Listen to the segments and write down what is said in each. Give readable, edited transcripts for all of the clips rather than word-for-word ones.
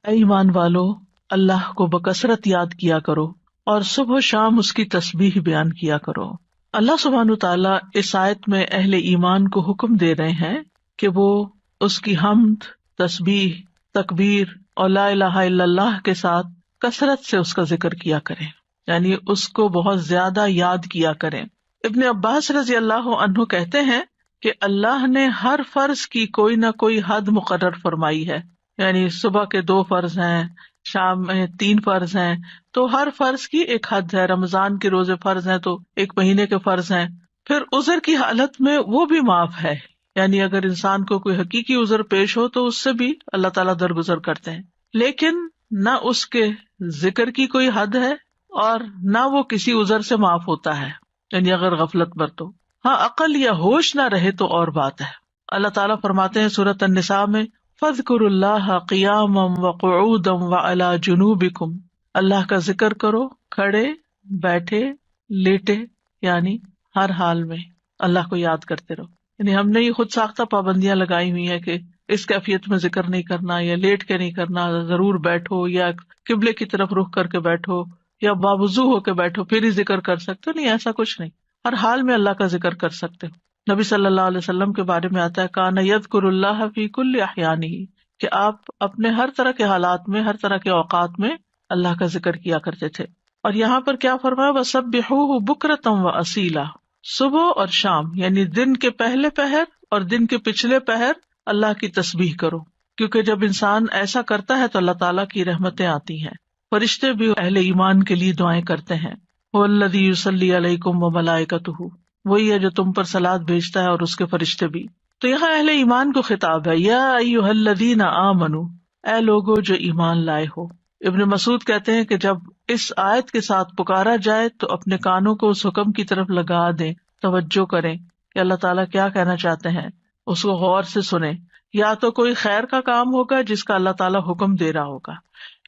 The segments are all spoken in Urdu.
اے ایمان والو، اللہ کو بکثرت یاد کیا کرو اور صبح و شام اس کی تسبیح بیان کیا کرو۔ اللہ سبحانہ تعالیٰ اس آیت میں اہل ایمان کو حکم دے رہے ہیں کہ وہ اس کی حمد، تسبیح، تکبیر اور لا الہ الا اللہ کے ساتھ کثرت سے اس کا ذکر کیا کریں، یعنی اس کو بہت زیادہ یاد کیا کریں۔ ابن عباس رضی اللہ عنہ کہتے ہیں کہ اللہ نے ہر فرض کی کوئی نہ کوئی حد مقرر فرمائی ہے، یعنی صبح کے 2 فرض ہیں، شام میں 3 فرض ہیں، تو ہر فرض کی ایک حد ہے۔ رمضان کے روزے فرض ہیں تو 1 مہینے کے فرض ہیں۔ پھر عذر کی حالت میں وہ بھی معاف ہے، یعنی اگر انسان کو کوئی حقیقی عذر پیش ہو تو اس سے بھی اللہ تعالیٰ درگزر کرتے ہیں، لیکن نہ اس کے ذکر کی کوئی حد ہے اور نہ وہ کسی عذر سے معاف ہوتا ہے، یعنی اگر غفلت برتو۔ ہاں عقل یا ہوش نہ رہے تو اور بات ہے۔ اللہ تعالیٰ فرماتے ہیں سورۃ النساء میں فاذکروا اللہ قیاما وقعودا وعلی جنوبکم، اللہ کا ذکر کرو کھڑے، بیٹھے، لیٹے، یعنی ہر حال میں اللہ کو یاد کرتے رہو۔ یعنی ہم نے یہ خود ساختہ پابندیاں لگائی ہوئی ہیں کہ اس کیفیت میں ذکر نہیں کرنا، یا لیٹ کے نہیں کرنا، ضرور بیٹھو یا قبلے کی طرف رخ کر کے بیٹھو یا باوضو ہو کے بیٹھو پھر ہی ذکر کر سکتے ہو۔ نہیں، ایسا کچھ نہیں، ہر حال میں اللہ کا ذکر کر سکتے ہو۔ نبی صلی اللہ علیہ وسلم کے بارے میں آتا ہے کان یذکر اللہ فی کل احیانہ، کہ آپ اپنے ہر طرح کے حالات میں، ہر طرح کے اوقات میں اللہ کا ذکر کیا کرتے تھے۔ اور یہاں پر کیا فرمایا وسبحوہ بکرۃ واصیلا، صبح اور شام یعنی دن کے پہلے پہر اور دن کے پچھلے پہر اللہ کی تسبیح کرو، کیونکہ جب انسان ایسا کرتا ہے تو اللہ تعالیٰ کی رحمتیں آتی ہیں۔ فرشتے بھی اہل ایمان کے لیے دعائیں کرتے ہیں، هو الذی یصلی علیکم وملائکتہ، وہی ہے جو تم پر صلوات بھیجتا ہے اور اس کے فرشتے بھی۔ تو یہاں اہل ایمان کو خطاب ہے، یا ایھا الذین آمنوا، اے لوگو جو ایمان لائے ہو۔ ابن مسعود کہتے ہیں کہ جب اس آیت کے ساتھ پکارا جائے تو اپنے کانوں کو اس حکم کی طرف لگا دیں، توجہ کریں کہ اللہ تعالیٰ کیا کہنا چاہتے ہیں، اس کو غور سے سنیں۔ یا تو کوئی خیر کا کام ہوگا جس کا اللہ تعالیٰ حکم دے رہا ہوگا،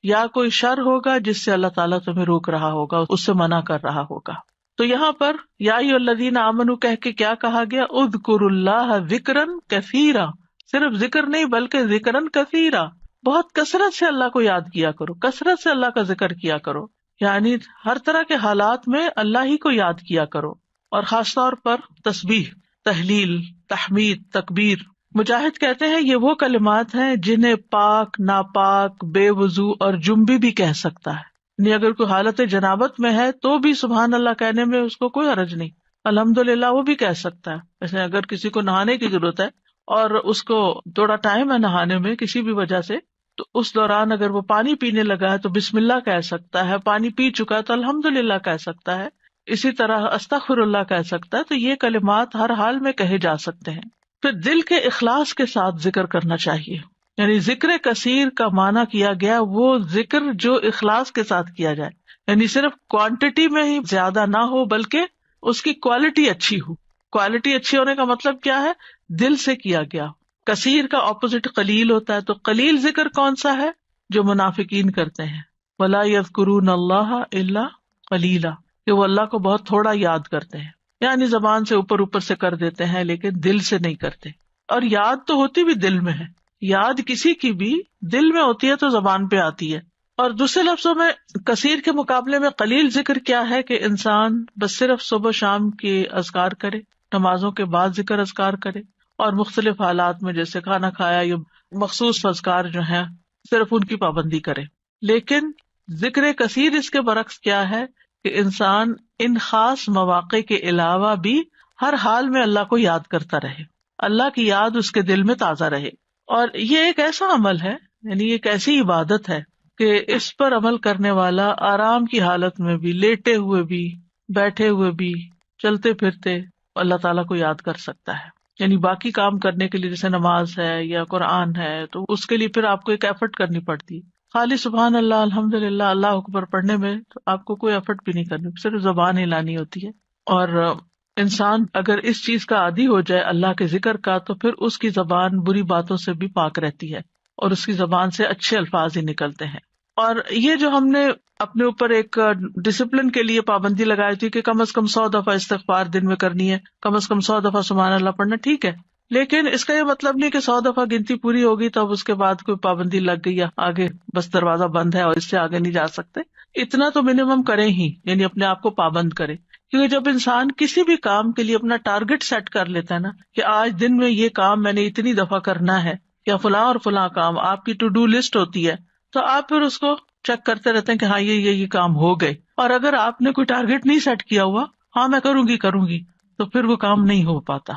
یا کوئی شر ہوگا جس سے اللہ تعالیٰ تمہیں روک رہا ہوگا، اس سے منع کر رہا ہوگا۔ تو یہاں پر یا ایھا الذین آمنوا کہہ کے کیا کہا گیا، اذکروا اللہ ذکرا کثیرا، صرف ذکر نہیں بلکہ ذکرا کثیرا، بہت کثرت سے اللہ کو یاد کیا کرو، کثرت سے اللہ کا ذکر کیا کرو، یعنی ہر طرح کے حالات میں اللہ ہی کو یاد کیا کرو، اور خاص طور پر تسبیح، تحلیل، تحمید، تکبیر۔ مجاہد کہتے ہیں یہ وہ کلمات ہیں جنہیں پاک، ناپاک، بے وضو اور جنبی بھی کہہ سکتا ہے، یعنی اگر کوئی حالت جنابت میں ہے تو بھی سبحان اللہ کہنے میں اس کو کوئی حرج نہیں، الحمدللہ وہ بھی کہہ سکتا ہے۔ جیسے اگر کسی کو نہانے کی ضرورت ہے اور اس کو تھوڑا ٹائم ہے نہانے میں کسی بھی وجہ سے، تو اس دوران اگر وہ پانی پینے لگا ہے تو بسم اللہ کہہ سکتا ہے، پانی پی چکا ہے تو الحمدللہ کہہ سکتا ہے، اسی طرح استغفر اللہ کہہ سکتا ہے۔ تو یہ کلمات ہر حال میں کہے جا سکتے ہیں۔ پھر دل کے اخلاص کے ساتھ ذکر کرنا چاہیے، یعنی ذکر کثیر کا معنی کیا گیا وہ ذکر جو اخلاص کے ساتھ کیا جائے، یعنی صرف کوانٹٹی میں ہی زیادہ نہ ہو بلکہ اس کی کوالٹی اچھی ہو۔ کوالٹی اچھی ہونے کا مطلب کیا ہے، دل سے کیا گیا۔ کثیر کا اپوزٹ قلیل ہوتا ہے، تو قلیل ذکر کون سا ہے، جو منافقین کرتے ہیں، ولا یذکرون اللہ الا قلیلا، کہ وہ اللہ کو بہت تھوڑا یاد کرتے ہیں، یعنی زبان سے اوپر اوپر سے کر دیتے ہیں لیکن دل سے نہیں کرتے۔ اور یاد تو ہوتی بھی دل میں ہے، یاد کسی کی بھی دل میں ہوتی ہے تو زبان پہ آتی ہے۔ اور دوسرے لفظوں میں کثیر کے مقابلے میں قلیل ذکر کیا ہے کہ انسان بس صرف صبح شام کے اذکار کرے، نمازوں کے بعد ذکر اذکار کرے، اور مختلف حالات میں جیسے کھانا کھایا یا مخصوص اذکار جو ہیں صرف ان کی پابندی کرے۔ لیکن ذکر کثیر اس کے برعکس کیا ہے کہ انسان ان خاص مواقع کے علاوہ بھی ہر حال میں اللہ کو یاد کرتا رہے، اللہ کی یاد اس کے دل میں تازہ رہے۔ اور یہ ایک ایسا عمل ہے، یعنی ایک ایسی عبادت ہے کہ اس پر عمل کرنے والا آرام کی حالت میں بھی، لیٹے ہوئے بھی، بیٹھے ہوئے بھی، چلتے پھرتے اللہ تعالیٰ کو یاد کر سکتا ہے۔ یعنی باقی کام کرنے کے لیے جیسے نماز ہے یا قرآن ہے تو اس کے لیے پھر آپ کو ایک ایفرٹ کرنی پڑتی ہے۔ خالی سبحان اللہ، الحمدللہ، اللہ اکبر پڑھنے میں تو آپ کو کوئی ایفرٹ بھی نہیں کرنی، صرف زبان ہلانی ہوتی ہے۔ اور انسان اگر اس چیز کا عادی ہو جائے اللہ کے ذکر کا تو پھر اس کی زبان بری باتوں سے بھی پاک رہتی ہے اور اس کی زبان سے اچھے الفاظ ہی نکلتے ہیں۔ اور یہ جو ہم نے اپنے اوپر ایک ڈسپلن کے لیے پابندی لگائی تھی کہ کم از کم 100 دفعہ استغفار دن میں کرنی ہے، کم از کم 100 دفعہ سبحان اللہ پڑھنا، ٹھیک ہے، لیکن اس کا یہ مطلب نہیں کہ 100 دفعہ گنتی پوری ہوگی تو اب اس کے بعد کوئی پابندی لگ گئی یا آگے بس دروازہ بند ہے اور اس سے آگے نہیں جا سکتے. اتنا تو منیمم کریں ہی، یعنی اپنے آپ کو پابند کرے. کیونکہ جب انسان کسی بھی کام کے لیے اپنا ٹارگٹ سیٹ کر لیتا ہے نا کہ آج دن میں یہ کام میں نے اتنی دفعہ کرنا ہے یا فلاں اور فلاں کام، آپ کی ٹو ڈو لسٹ ہوتی ہے، تو آپ پھر اس کو چیک کرتے رہتے ہیں کہ ہاں یہ کام ہو گئے. اور اگر آپ نے کوئی ٹارگٹ نہیں سیٹ کیا ہوا، ہاں میں کروں گی، تو پھر وہ کام نہیں ہو پاتا.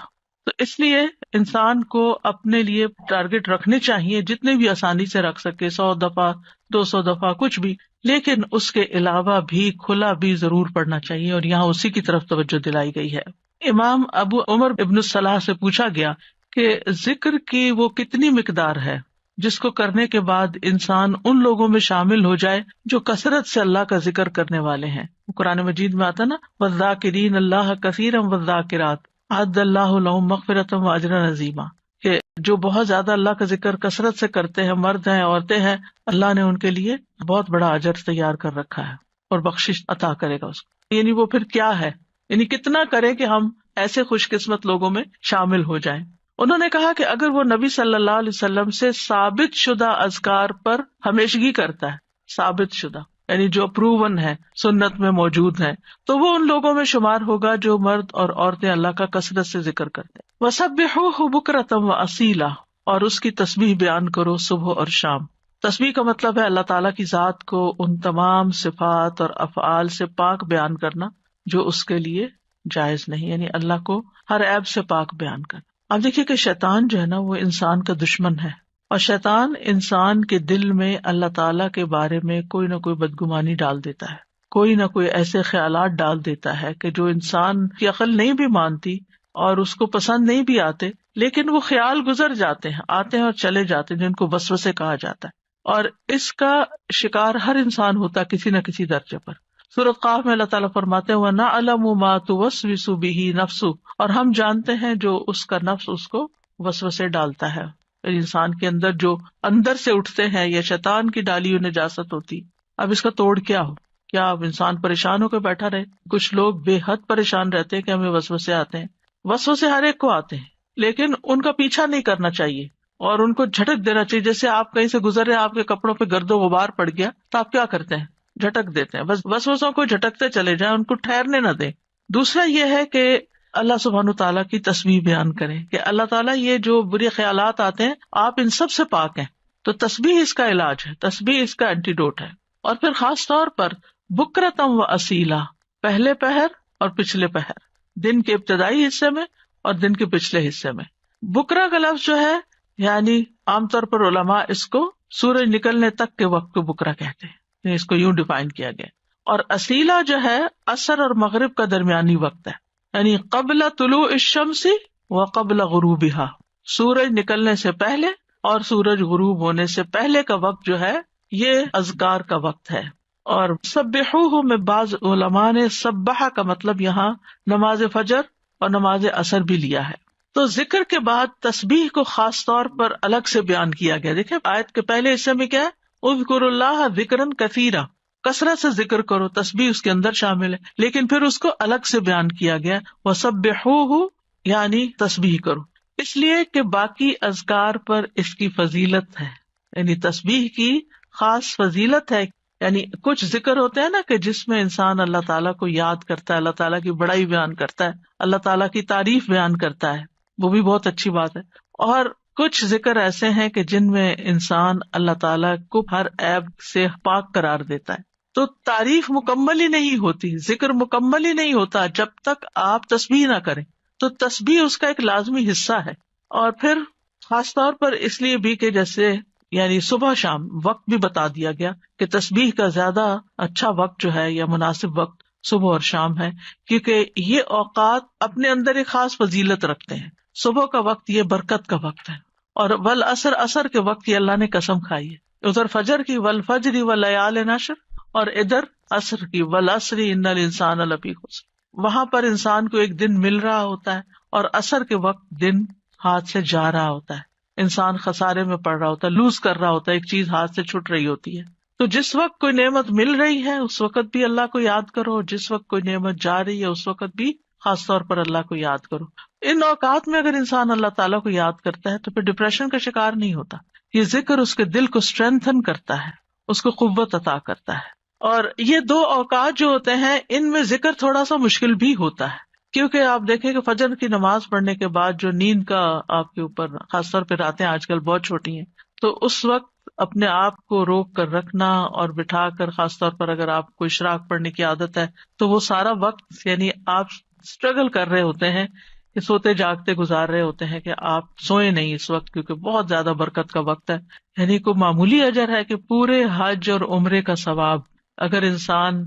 تو اس لیے انسان کو اپنے لیے ٹارگٹ رکھنے چاہیے جتنے بھی آسانی سے رکھ سکے، 100 دفعہ 200 دفعہ کچھ بھی، لیکن اس کے علاوہ بھی کھلا بھی ضرور پڑھنا چاہیے، اور یہاں اسی کی طرف توجہ دلائی گئی ہے. امام ابو عمر ابن الصلاح سے پوچھا گیا کہ ذکر کی وہ کتنی مقدار ہے جس کو کرنے کے بعد انسان ان لوگوں میں شامل ہو جائے جو کثرت سے اللہ کا ذکر کرنے والے ہیں. قرآن مجید میں آتا نا، والذاکرین اللہ کثیرا والذاکرات اعد اللہ لہم مغفرۃ واجرا عظیما، کہ جو بہت زیادہ اللہ کا ذکر کثرت سے کرتے ہیں، مرد ہیں عورتیں ہیں، اللہ نے ان کے لیے بہت بڑا اجر تیار کر رکھا ہے اور بخشش عطا کرے گا اس کو. یعنی وہ پھر کیا ہے، یعنی کتنا کرے کہ ہم ایسے خوش قسمت لوگوں میں شامل ہو جائیں. انہوں نے کہا کہ اگر وہ نبی صلی اللہ علیہ وسلم سے ثابت شدہ اذکار پر ہمیشگی کرتا ہے، ثابت شدہ یعنی جو پروون ہے، سنت میں موجود ہے، تو وہ ان لوگوں میں شمار ہوگا جو مرد اور عورتیں اللہ کا کثرت سے ذکر کرتے ہیں. وَسَبِّحُوهُ بُكْرَةً وَأَصِيلًا، اور اس کی تسبیح بیان کرو صبح اور شام. تسبیح کا مطلب ہے اللہ تعالیٰ کی ذات کو ان تمام صفات اور افعال سے پاک بیان کرنا جو اس کے لیے جائز نہیں، یعنی اللہ کو ہر عیب سے پاک بیان کرنا. اب دیکھیے کہ شیطان جو ہے نا وہ انسان کا دشمن ہے، اور شیطان انسان کے دل میں اللہ تعالیٰ کے بارے میں کوئی نہ کوئی بدگمانی ڈال دیتا ہے، کوئی نہ کوئی ایسے خیالات ڈال دیتا ہے کہ جو انسان کی عقل نہیں بھی مانتی اور اس کو پسند نہیں بھی آتے، لیکن وہ خیال گزر جاتے ہیں، آتے ہیں اور چلے جاتے ہیں، جن کو وسوسے کہا جاتا ہے. اور اس کا شکار ہر انسان ہوتا ہے کسی نہ کسی درجے پر. سورۃ قاف میں اللہ تعالیٰ فرماتے ہیں وَنَعْلَمُ مَا تُوَسْوِسُ بِهِ نَفْسُهُ، اور ہم جانتے ہیں جو اس کا نفس اس کو وسوسے ڈالتا ہے. انسان کے اندر جو اندر سے اٹھتے ہیں یا شیطان کی ڈالی ہوئی نجاست ہوتی. اب اس کا توڑ کیا ہو؟ کیا اب انسان پریشان ہو کے بیٹھا رہے؟ کچھ لوگ بے حد پریشان رہتے ہیں کہ ہمیں وسوسے آتے ہیں. وسوسے ہر ایک کو آتے ہیں، لیکن ان کا پیچھا نہیں کرنا چاہیے اور ان کو جھٹک دینا چاہیے. جیسے آپ کہیں سے گزر رہے، آپ کے کپڑوں پہ گرد و غبار پڑ گیا تو آپ کیا کرتے ہیں؟ جھٹک دیتے ہیں. بس وسوسوں کو جھٹکتے چلے جائیں، ان کو ٹھہرنے نہ دیں. دوسرا یہ ہے کہ اللہ سبحانہ تعالیٰ کی تسبیح بیان کریں کہ اللہ تعالیٰ یہ جو برے خیالات آتے ہیں آپ ان سب سے پاک ہیں. تو تسبیح اس کا علاج ہے، تسبیح اس کا اینٹیڈوٹ ہے. اور پھر خاص طور پر بکرتم و اصیلا، پہلے پہر اور پچھلے پہر، دن کے ابتدائی حصے میں اور دن کے پچھلے حصے میں. بکرا کا لفظ جو ہے یعنی عام طور پر علماء اس کو سورج نکلنے تک کے وقت کو بکرا کہتے ہیں، اس کو یوں ڈیفائن کیا گیا. اور اصیلا جو ہے عصر اور مغرب کا درمیانی وقت ہے، یعنی قبل طلوع الشمس و قبل غروبها، سورج نکلنے سے پہلے اور سورج غروب ہونے سے پہلے کا وقت جو ہے یہ اذکار کا وقت ہے. اور سبحوہ میں بعض علماء نے سبحہ کا مطلب یہاں نماز فجر اور نماز عصر بھی لیا ہے. تو ذکر کے بعد تسبیح کو خاص طور پر الگ سے بیان کیا گیا. دیکھیں آیت کے پہلے حصے میں کیا ہے، اذکروا اللہ ذکرا کثیرا، کثرت سے ذکر کرو، تسبیح اس کے اندر شامل ہے، لیکن پھر اس کو الگ سے بیان کیا گیا وسبحوہ یعنی تسبیح کرو، اس لیے کہ باقی اذکار پر اس کی فضیلت ہے. یعنی تسبیح کی خاص فضیلت ہے. یعنی کچھ ذکر ہوتے ہیں نا کہ جس میں انسان اللہ تعالیٰ کو یاد کرتا ہے، اللہ تعالیٰ کی بڑائی بیان کرتا ہے، اللہ تعالیٰ کی تعریف بیان کرتا ہے، وہ بھی بہت اچھی بات ہے. اور کچھ ذکر ایسے ہیں کہ جن میں انسان اللہ تعالیٰ کو ہر عیب سے پاک قرار دیتا ہے. تو تعریف مکمل ہی نہیں ہوتی، ذکر مکمل ہی نہیں ہوتا جب تک آپ تسبیح نہ کریں. تو تسبیح اس کا ایک لازمی حصہ ہے. اور پھر خاص طور پر اس لیے بھی کہ جیسے یعنی صبح شام وقت بھی بتا دیا گیا کہ تسبیح کا زیادہ اچھا وقت جو ہے یا مناسب وقت صبح اور شام ہے، کیونکہ یہ اوقات اپنے اندر ایک خاص فضیلت رکھتے ہیں. صبح کا وقت یہ برکت کا وقت ہے، اور والعصر عصر کے وقت یہ اللہ نے قسم کھائی ہے. ادھر فجر کی والفجر ولیال عشر، اور ادھر عصر کی والعصر ان الانسان لفی خسر. وہاں پر انسان کو ایک دن مل رہا ہوتا ہے اور عصر کے وقت دن ہاتھ سے جا رہا ہوتا ہے، انسان خسارے میں پڑ رہا ہوتا ہے، لوز کر رہا ہوتا ہے، ایک چیز ہاتھ سے چھٹ رہی ہوتی ہے. تو جس وقت کوئی نعمت مل رہی ہے اس وقت بھی اللہ کو یاد کرو، جس وقت کوئی نعمت جا رہی ہے اس وقت بھی خاص طور پر اللہ کو یاد کرو. ان اوقات میں اگر انسان اللہ تعالیٰ کو یاد کرتا ہے تو پھر ڈپریشن کا شکار نہیں ہوتا. یہ ذکر اس کے دل کو اسٹرینتھن کرتا ہے، اس کو قوت عطا کرتا ہے. اور یہ دو اوقات جو ہوتے ہیں ان میں ذکر تھوڑا سا مشکل بھی ہوتا ہے، کیونکہ آپ دیکھیں کہ فجر کی نماز پڑھنے کے بعد جو نیند کا آپ کے اوپر، خاص طور پہ راتیں آج کل بہت چھوٹی ہیں، تو اس وقت اپنے آپ کو روک کر رکھنا اور بٹھا کر، خاص طور پر اگر آپ کو اشراق پڑھنے کی عادت ہے تو وہ سارا وقت یعنی آپ اسٹرگل کر رہے ہوتے ہیں کہ سوتے جاگتے گزار رہے ہوتے ہیں کہ آپ سوئے نہیں اس وقت، کیونکہ بہت زیادہ برکت کا وقت ہے. یعنی کوئی معمولی اجر ہے کہ پورے حج اور عمرے کا ثواب اگر انسان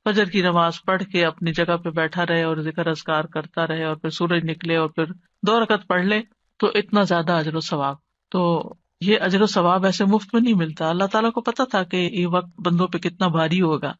فجر کی نماز پڑھ کے اپنی جگہ پہ بیٹھا رہے اور ذکر اذکار کرتا رہے اور پھر سورج نکلے اور پھر 2 رکعت پڑھ لے تو اتنا زیادہ اجر و ثواب. تو یہ اجر و ثواب ایسے مفت میں نہیں ملتا. اللہ تعالیٰ کو پتا تھا کہ یہ وقت بندوں پہ کتنا بھاری ہوگا.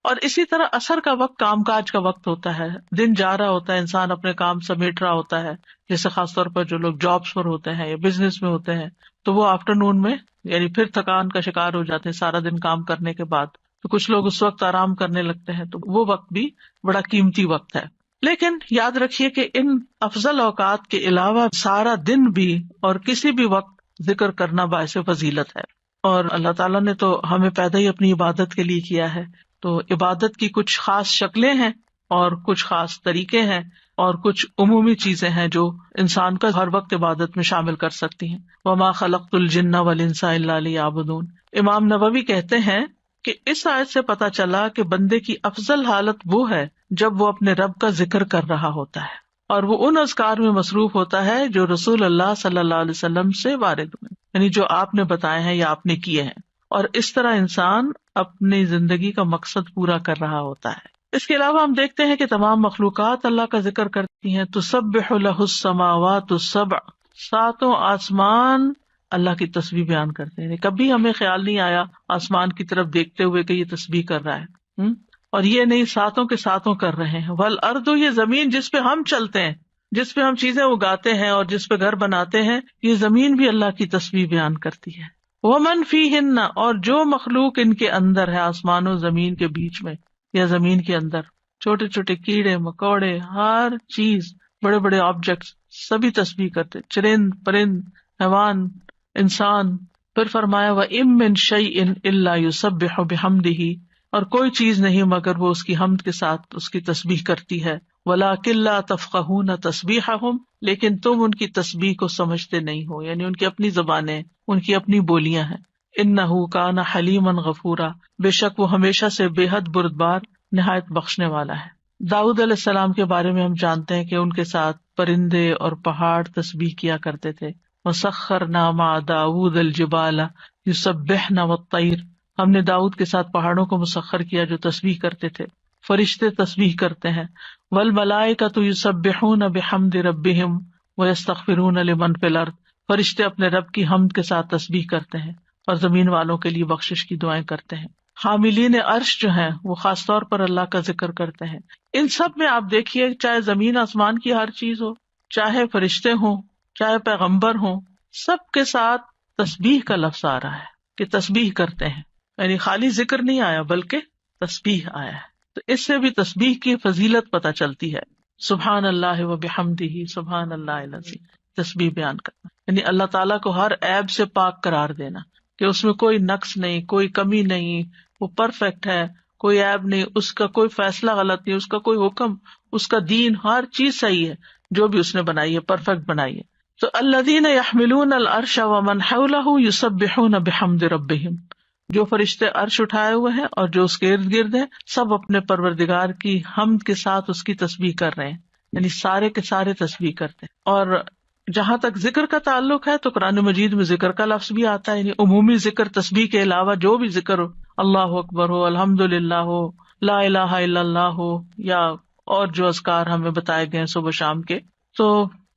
اور اسی طرح عصر کا وقت کام کاج کا وقت ہوتا ہے، دن جا رہا ہوتا ہے، انسان اپنے کام سمیٹ رہا ہوتا ہے، جیسے خاص طور پر جو لوگ جابس پر ہوتے ہیں یا بزنس میں ہوتے ہیں تو وہ آفٹر نون میں یعنی پھر تھکان کا شکار ہو جاتے ہیں سارا دن کام کرنے کے بعد. تو کچھ لوگ اس وقت آرام کرنے لگتے ہیں، تو وہ وقت بھی بڑا قیمتی وقت ہے. لیکن یاد رکھیے کہ ان افضل اوقات کے علاوہ سارا دن بھی اور کسی بھی وقت ذکر کرنا باعث فضیلت ہے. اور اللہ تعالیٰ نے تو ہمیں پیدا ہی اپنی عبادت کے لیے کیا ہے، تو عبادت کی کچھ خاص شکلیں ہیں اور کچھ خاص طریقے ہیں اور کچھ عمومی چیزیں ہیں جو انسان کا ہر وقت عبادت میں شامل کر سکتی ہیں. وما خلقت الجن والانس الا لیعبدون. امام نووی کہتے ہیں کہ اس آیت سے پتہ چلا کہ بندے کی افضل حالت وہ ہے جب وہ اپنے رب کا ذکر کر رہا ہوتا ہے اور وہ ان اذکار میں مصروف ہوتا ہے جو رسول اللہ صلی اللہ علیہ وسلم سے وارد ہوئے، یعنی جو آپ نے بتائے ہیں یا آپ نے کیے ہیں. اور اس طرح انسان اپنی زندگی کا مقصد پورا کر رہا ہوتا ہے. اس کے علاوہ ہم دیکھتے ہیں کہ تمام مخلوقات اللہ کا ذکر کرتی ہیں. تسبح لہ السماوات السبع، 7 آسمان اللہ کی تسبیح بیان کرتے ہیں. کبھی ہمیں خیال نہیں آیا آسمان کی طرف دیکھتے ہوئے کہ یہ تسبیح کر رہا ہے، اور یہ نہیں 7 کے 7 کر رہے ہیں. والارض، یہ زمین جس پہ ہم چلتے ہیں، جس پہ ہم چیزیں اگاتے ہیں اور جس پہ گھر بناتے ہیں، یہ زمین بھی اللہ کی تسبیح بیان کرتی ہے. ومن فیہن، اور جو مخلوق ان کے اندر ہے، آسمان و زمین کے بیچ میں یا زمین کے اندر، چھوٹے چھوٹے کیڑے مکوڑے، ہر چیز، بڑے بڑے آبجیکٹس سبھی تسبیح کرتے، چرند پرند حیوان انسان. پھر فرمایا وَإِن مِّن شَيْءٍ إِلَّا يُسَبِّحُ بِحَمْدِهِ، اور کوئی چیز نہیں مگر وہ اس کی حمد کے ساتھ اس کی تسبیح کرتی ہے. وَلَٰكِن لَّا تَفْقَهُونَ تَسْبِيحَهُمْ، لیکن تم ان کی تسبیح کو سمجھتے نہیں ہو، یعنی ان کی اپنی زبانیں، ان کی اپنی بولیاں ہیں. إِنَّهُ كَانَ حَلِيمًا غَفُورًا، بے شک وہ ہمیشہ سے بے حد بردبار، نہایت بخشنے والا ہے. داؤد علیہ السلام کے بارے میں ہم جانتے ہیں کہ ان کے ساتھ پرندے اور پہاڑ تسبیح کیا کرتے تھے. وَسَخَّرْنَا مَعَ دَاوُودَ الْجِبَالَ يُسَبِّحْنَ وَالطَّيْرَ، ہم نے داؤد کے ساتھ پہاڑوں کو مسخر کیا جو تسبیح کرتے تھے. فرشتے تسبیح کرتے ہیں. وَالْمَلَائِكَةُ يُسَبِّحُونَ بِحَمْدِ رَبِّهِمْ وَيَسْتَغْفِرُونَ لِمَنْ فِي الْأَرْضِ، فرشتے اپنے رب کی حمد کے ساتھ تسبیح کرتے ہیں اور زمین والوں کے لیے بخشش کی دعائیں کرتے ہیں. حاملین عرش جو ہیں وہ خاص طور پر اللہ کا ذکر کرتے ہیں. ان سب میں آپ دیکھیے، چاہے زمین آسمان کی ہر چیز ہو، چاہے فرشتے ہوں، چاہے پیغمبر ہوں، سب کے ساتھ تسبیح کا لفظ آ رہا ہے کہ تسبیح کرتے ہیں. یعنی خالی ذکر نہیں آیا بلکہ تسبیح آیا ہے. تو اس سے بھی تسبیح کی فضیلت پتہ چلتی ہے. سبحان اللہ و بحمدہ، سبحان اللہ العظیم، تسبیح بیان کرنا یعنی اللہ تعالیٰ کو ہر عیب سے پاک قرار دینا کہ اس میں کوئی نقص نہیں، کوئی کمی نہیں، وہ پرفیکٹ ہے، کوئی عیب نہیں، اس کا کوئی فیصلہ غلط نہیں، اس کا کوئی حکم، اس کا دین، ہر چیز صحیح ہے، جو بھی اس نے بنائی ہے پرفیکٹ بنائی ہے. تو الذین یحملون العرش ومن حولہ یسبحون بحمد ربہم، جو فرشتے عرش اٹھائے ہوئے ہیں اور جو اس کے ارد گرد ہیں، سب اپنے پروردگار کی حمد کے ساتھ اس کی تسبیح کر رہے ہیں، یعنی سارے کے سارے تسبیح کرتے ہیں. اور جہاں تک ذکر کا تعلق ہے تو قرآن مجید میں ذکر کا لفظ بھی آتا ہے، یعنی عمومی ذکر، تسبیح کے علاوہ جو بھی ذکر ہو، اللہ اکبر ہو، الحمدللہ ہو، لا الہ الا اللہ ہو، یا اور جو اذکار ہمیں بتائے گئے صبح شام کے. تو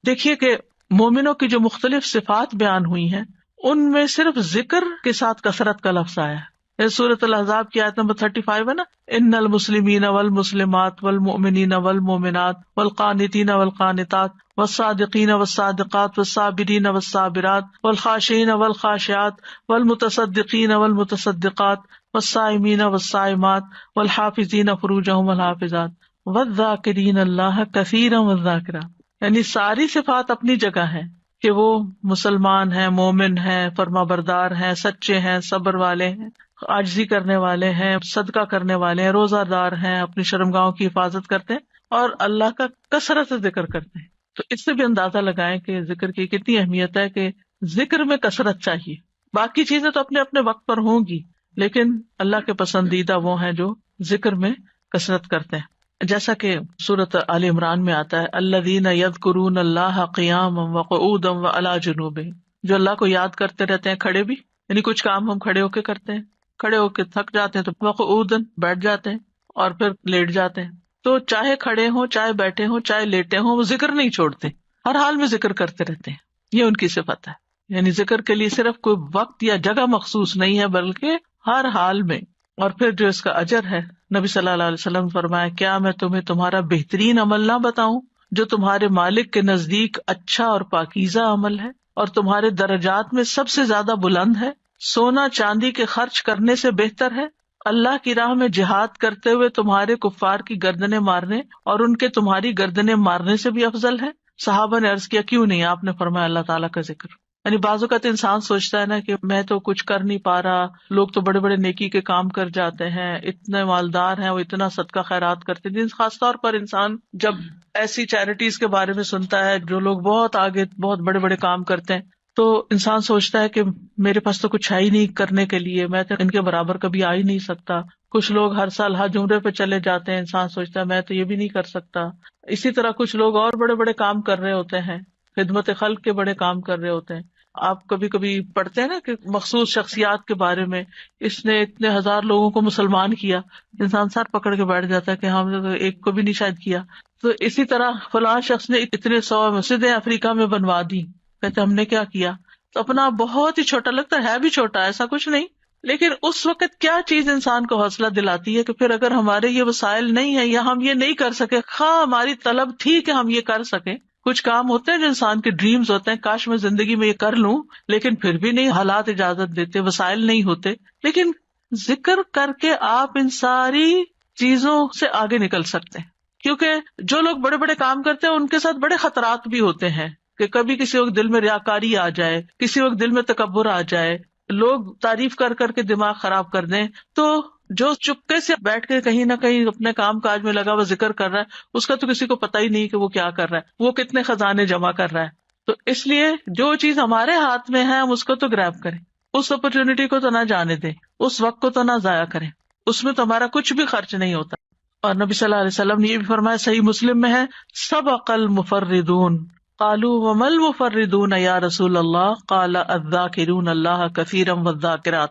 دیکھیے کہ مومنوں کی جو مختلف صفات بیان ہوئی ہیں ان میں صرف ذکر کے ساتھ کثرت کا لفظ آیا ہے. سورۃ الاحزاب کی آیت نمبر 35 ہے نا، ان المسلمین والمسلمات والمؤمنین والمؤمنات والقانتین والقانتات والصادقین والصادقات والصابرین والصابرات والخاشعین والخاشعات والمتصدقین والمتصدقات والصائمین والصائمات والحافظین فروجہم والحافظات والذاکرین اللہ کثیرا والذاکرات. یعنی ساری صفات اپنی جگہ ہیں کہ وہ مسلمان ہیں، مومن ہیں، فرما بردار ہیں، سچے ہیں، صبر والے ہیں، عاجزی کرنے والے ہیں، صدقہ کرنے والے ہیں، روزہ دار ہیں، اپنی شرمگاہوں کی حفاظت کرتے ہیں اور اللہ کا کثرت سے ذکر کرتے ہیں. تو اس سے بھی اندازہ لگائیں کہ ذکر کی کتنی اہمیت ہے کہ ذکر میں کثرت چاہیے. باقی چیزیں تو اپنے اپنے وقت پر ہوں گی، لیکن اللہ کے پسندیدہ وہ ہیں جو ذکر میں کثرت کرتے ہیں. جیسا کہ سورۃ آل عمران میں آتا ہے الذین یذکرون اللہ قیاما وقعودا وعلی جنوبہم، جو اللہ کو یاد کرتے رہتے ہیں کھڑے بھی، یعنی کچھ کام ہم کھڑے ہو کے کرتے ہیں، کھڑے ہو کے تھک جاتے ہیں تو وقعودا بیٹھ جاتے ہیں اور پھر لیٹ جاتے ہیں. تو چاہے کھڑے ہوں، چاہے بیٹھے ہوں، چاہے لیٹے ہوں، وہ ذکر نہیں چھوڑتے، ہر حال میں ذکر کرتے رہتے ہیں. یہ ان کی صفت ہے. یعنی ذکر کے لیے صرف کوئی وقت یا جگہ مخصوص نہیں ہے بلکہ ہر حال میں. اور پھر جو اس کا اجر ہے، نبی صلی اللہ علیہ وسلم نے فرمایا کیا میں تمہیں تمہارا بہترین عمل نہ بتاؤں جو تمہارے مالک کے نزدیک اچھا اور پاکیزہ عمل ہے اور تمہارے درجات میں سب سے زیادہ بلند ہے، سونا چاندی کے خرچ کرنے سے بہتر ہے، اللہ کی راہ میں جہاد کرتے ہوئے تمہارے کفار کی گردنیں مارنے اور ان کے تمہاری گردنیں مارنے سے بھی افضل ہے. صحابہ نے عرض کیا کیوں نہیں؟ آپ نے فرمایا اللہ تعالیٰ کا ذکر. یعنی بعض اوقات انسان سوچتا ہے نا کہ میں تو کچھ کر نہیں پا رہا، لوگ تو بڑے بڑے نیکی کے کام کر جاتے ہیں، اتنے مالدار ہیں، وہ اتنا صدقہ خیرات کرتے ہیں. خاص طور پر انسان جب ایسی چیریٹیز کے بارے میں سنتا ہے جو لوگ بہت آگے بہت بڑے بڑے کام کرتے ہیں تو انسان سوچتا ہے کہ میرے پاس تو کچھ ہے ہی نہیں کرنے کے لیے، میں تو ان کے برابر کبھی آ ہی نہیں سکتا. کچھ لوگ ہر سال حج عمرے پہ چلے جاتے ہیں، انسان سوچتا ہے میں تو یہ بھی نہیں کر سکتا. اسی طرح کچھ لوگ اور بڑے بڑے کام کر رہے ہوتے ہیں، خدمت خلق کے بڑے کام کر رہے ہوتے ہیں. آپ کبھی کبھی پڑھتے ہیں نا کہ مخصوص شخصیات کے بارے میں، اس نے اتنے ہزار لوگوں کو مسلمان کیا، انسان سر پکڑ کے بیٹھ جاتا ہے کہ ہم نے تو ایک کو بھی نہیں شاید کیا. تو اسی طرح فلاں شخص نے اتنے 100 مسجدیں افریقہ میں بنوا دی، کہتے ہم نے کیا کیا. تو اپنا بہت ہی چھوٹا لگتا ہے بھی چھوٹا، ایسا کچھ نہیں، لیکن اس وقت کیا چیز انسان کو حوصلہ دلاتی ہے کہ پھر اگر ہمارے یہ وسائل نہیں ہے یا ہم یہ نہیں کر سکے، خواہ ہماری طلب تھی کہ ہم یہ کر سکیں. کچھ کام ہوتے ہیں جو انسان کے ڈریمز ہوتے ہیں، کاش میں زندگی میں یہ کر لوں، لیکن پھر بھی نہیں، حالات اجازت دیتے، وسائل نہیں ہوتے. لیکن ذکر کر کے آپ ان ساری چیزوں سے آگے نکل سکتے ہیں، کیونکہ جو لوگ بڑے بڑے کام کرتے ہیں ان کے ساتھ بڑے خطرات بھی ہوتے ہیں کہ کبھی کسی وقت دل میں ریاکاری آ جائے، کسی وقت دل میں تکبر آ جائے، لوگ تعریف کر کر کے دماغ خراب کر دیں. تو جو چپکے سے بیٹھ کے کہیں نہ کہیں اپنے کام کاج میں لگا ہوا ذکر کر رہا ہے، اس کا تو کسی کو پتہ ہی نہیں کہ وہ کیا کر رہا ہے، وہ کتنے خزانے جمع کر رہا ہے. تو اس لیے جو چیز ہمارے ہاتھ میں ہے ہم اس کو تو گریب کریں، اس اپرچونٹی کو تو نہ جانے دیں، اس وقت کو تو نہ ضائع کریں، اس میں تو ہمارا کچھ بھی خرچ نہیں ہوتا. اور نبی صلی اللہ علیہ وسلم نے یہ بھی فرمایا، صحیح مسلم میں ہے، سبق المفردون قالوا وما المفردون یا رسول اللہ قال الذاکرون اللہ کثیرا والذاکرات.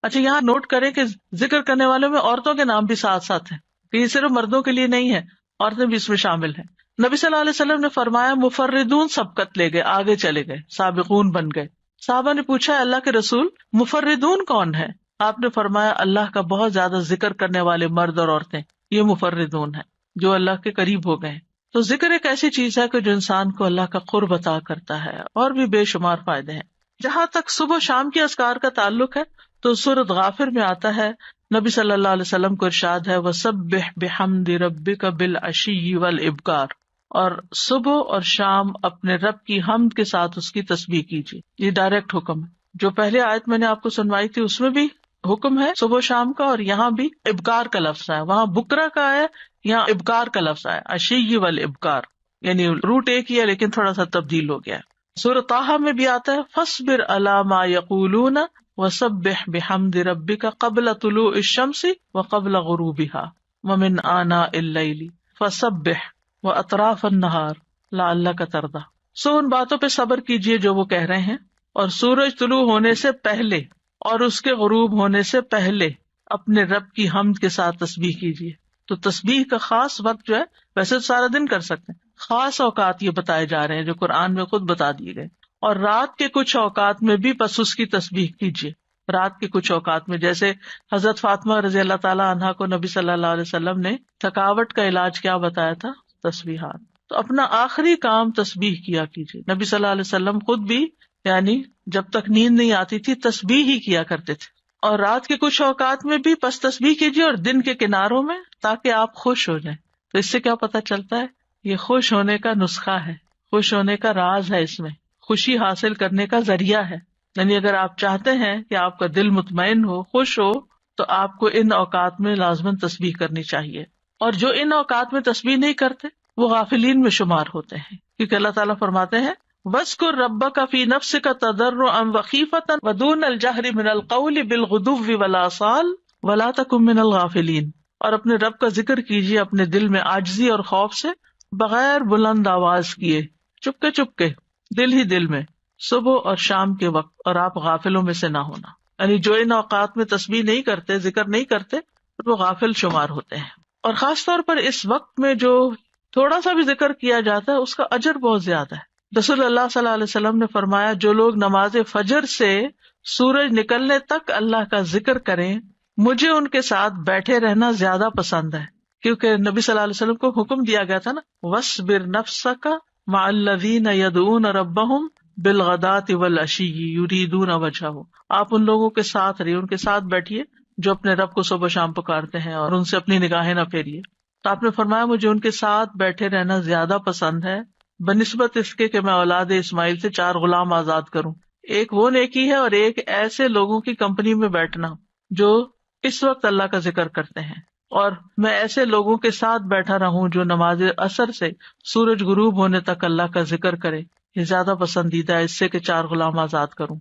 اچھا یہاں نوٹ کریں کہ ذکر کرنے والوں میں عورتوں کے نام بھی ساتھ ساتھ ہیں، کہ یہ صرف مردوں کے لیے نہیں ہے، عورتیں بھی اس میں شامل ہیں. نبی صلی اللہ علیہ وسلم نے فرمایا مفردون سبقت لے گئے، آگے چلے گئے، سابقون بن گئے. صحابہ نے پوچھا اللہ کے رسول مفردون کون ہے؟ آپ نے فرمایا اللہ کا بہت زیادہ ذکر کرنے والے مرد اور عورتیں، یہ مفردون ہیں جو اللہ کے قریب ہو گئے. تو ذکر ایک ایسی چیز ہے کہ جو انسان کو اللہ کا قرب عطا کرتا ہے، اور بھی بے شمار فائدے ہیں. جہاں تک صبح و شام کے اذکار کا تعلق ہے تو سورۃ غافر میں آتا ہے، نبی صلی اللہ علیہ وسلم کو ارشاد ہے وَسَبِّحْ بِحَمْدِ رَبِّكَ بِالْعَشِيِّ وَالْإِبْكَارِ، اور صبح اور شام اپنے رب کی حمد کے ساتھ اس کی تسبیح کیجیے. یہ ڈائریکٹ حکم ہے. جو پہلے آیت میں نے آپ کو سنوائی تھی اس میں بھی حکم ہے صبح و شام کا، اور یہاں بھی ابکار کا لفظ ہے، وہاں بکرا کا ہے، یہاں ابکار کا لفظ ہے، عشی والابکار، یعنی روٹ ایک ہی ہے لیکن تھوڑا سا تبدیل ہو گیا ہے. سورۃ طٰہٰ میں بھی آتا ہے فاصبر علی ما یقولون وسبح بحمد ربک قبل طلوع الشمس وقبل غروبها ومن آناء اللیل فسبح واطراف النہار لعلک ترضی. سو ان باتوں پہ صبر کیجیے جو وہ کہہ رہے ہیں، اور سورج طلوع ہونے سے پہلے اور اس کے غروب ہونے سے پہلے اپنے رب کی حمد کے ساتھ تسبیح کیجیے. تو تسبیح کا خاص وقت جو ہے، ویسے تو سارا دن کر سکتے ہیں، خاص اوقات یہ بتائے جا رہے ہیں جو قرآن میں خود بتا دیے گئے. اور رات کے کچھ اوقات میں بھی بس اس کی تسبیح کیجیے. رات کے کچھ اوقات میں جیسے حضرت فاطمہ رضی اللہ تعالیٰ عنہا کو نبی صلی اللہ علیہ وسلم نے تھکاوٹ کا علاج کیا بتایا تھا؟ تسبیحات. تو اپنا آخری کام تسبیح کیا کیجیے. نبی صلی اللہ علیہ وسلم خود بھی یعنی جب تک نیند نہیں آتی تھی تسبیح ہی کیا کرتے تھے. اور رات کے کچھ اوقات میں بھی بس تسبیح کیجیے، اور دن کے کناروں میں، تاکہ آپ خوش ہو جائیں. تو اس سے کیا پتہ چلتا ہے؟ یہ خوش ہونے کا نسخہ ہے خوش ہونے کا راز ہے اس میں، خوشی حاصل کرنے کا ذریعہ ہے. یعنی اگر آپ چاہتے ہیں کہ آپ کا دل مطمئن ہو، خوش ہو، تو آپ کو ان اوقات میں لازماً تسبیح کرنی چاہیے. اور جو ان اوقات میں تسبیح نہیں کرتے وہ غافلین میں شمار ہوتے ہیں، کیونکہ اللہ تعالیٰ فرماتے ہیں وَاذْكُر رَبَّكَ فِي نَفْسِكَ تَضَرُّعًا وَخِيفَةً وَدُونَ الْجَهْرِ مِنَ الْقَوْلِ بِالْغُدُوِّ وَالْآصَالِ وَلَا تَكُن مِّنَ الْغَافِلِينَ. اور اپنے رب کا ذکر کیجیے اپنے دل میں عاجزی اور خوف سے، بغیر بلند آواز کیے، چپکے چپکے، دل ہی دل میں، صبح اور شام کے وقت، اور آپ غافلوں میں سے نہ ہونا. یعنی جو ان اوقات میں تسبیح نہیں کرتے، ذکر نہیں کرتے، وہ غافل شمار ہوتے ہیں. اور خاص طور پر اس وقت میں جو تھوڑا سا بھی ذکر کیا جاتا ہے اس کا اجر بہت زیادہ ہے. رسول اللہ صلی اللہ علیہ وسلم نے فرمایا جو لوگ نماز فجر سے سورج نکلنے تک اللہ کا ذکر کریں، مجھے ان کے ساتھ بیٹھے رہنا زیادہ پسند ہے. کیونککہ نبی صلی اللہ علیہ وسلم کو حکم دیا گیا تھا نا، وَاصْبِرْ نَفْسَكَ مَعَ الَّذِينَ يَدْعُونَ رَبَّهُمْ بِالْغَدَاةِ وَالْعَشِيِّ يُرِيدُونَ وَجْهَهُ. آپ ان لوگوں کے ساتھ رہیے، ان کے ساتھ بیٹھیے جو اپنے رب کو صبح شام پکارتے ہیں اور ان سے اپنی نگاہیں نہ پھیریے. تو آپ نے فرمایا مجھے ان کے ساتھ بیٹھے رہنا زیادہ پسند ہے بنسبت اس کے کہ میں اولاد اسماعیل سے 4 غلام آزاد کروں. ایک وہ نیکی ہے اور ایک ایسے لوگوں کی کمپنی میں بیٹھنا جو اس وقت اللہ کا ذکر کرتے ہیں، اور میں ایسے لوگوں کے ساتھ بیٹھا رہوں جو نماز عصر سے سورج غروب ہونے تک اللہ کا ذکر کرے. یہ زیادہ پسندیدہ ہے اس سے کہ 4 غلام آزاد کروں.